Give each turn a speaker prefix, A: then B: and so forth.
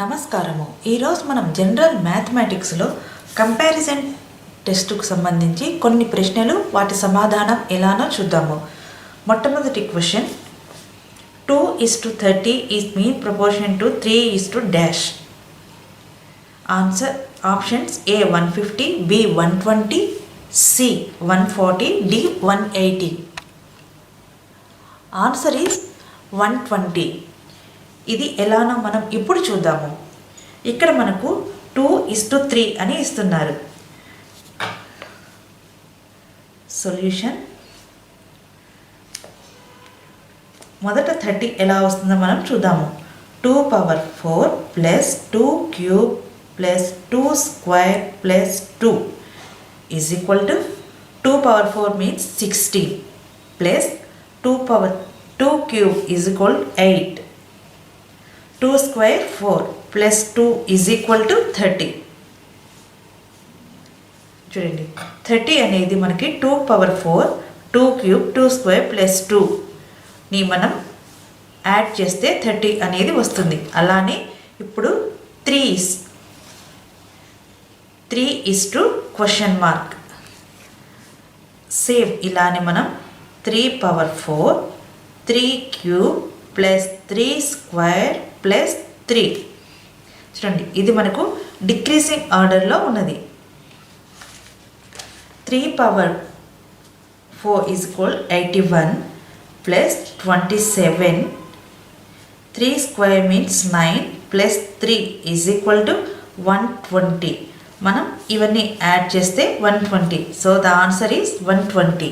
A: నమస్కారము. ఈరోజు మనం జనరల్ మ్యాథమెటిక్స్లో కంపారిజన్ టెస్టుకు సంబంధించి కొన్ని ప్రశ్నలు వాటి సమాధానం ఎలానో చూద్దాము. మొట్టమొదటి question, 2:30 is mean proportion to 3:-- answer options A 150, B 120, C 140, D 180. Answer is 120. ఇది ఎలానో మనం ఇప్పుడు చూద్దాము. ఇక్కడ మనకు 2:3 అని ఇస్తున్నారు. సొల్యూషన్, మొదట 30 ఎలా వస్తుందో మనం చూద్దాము. 2^4 plus 2³ plus 2² plus 2 is equal to 2^4 means 16 plus 2³ is equal 8. 2² 4 plus 2 is equal to 30. చూడండి, 30 అనేది మనకి 2^4, 2³ 2² ప్లస్ 2ని మనం యాడ్ చేస్తే 30 అనేది వస్తుంది. అలానే ఇప్పుడు 3:? సేమ్ ఇలానే మనం 3^4, 3³ ప్లస్ 3² ప్లస్ 3. చూడండి, ఇది మనకు డిక్రీజింగ్ ఆర్డర్లో ఉన్నది. 3^4 is equal 81 plus 27, 3² means 9 plus 3 is equal to 120. మనం ఇవన్నీ యాడ్ చేస్తే 120. So the answer is 120.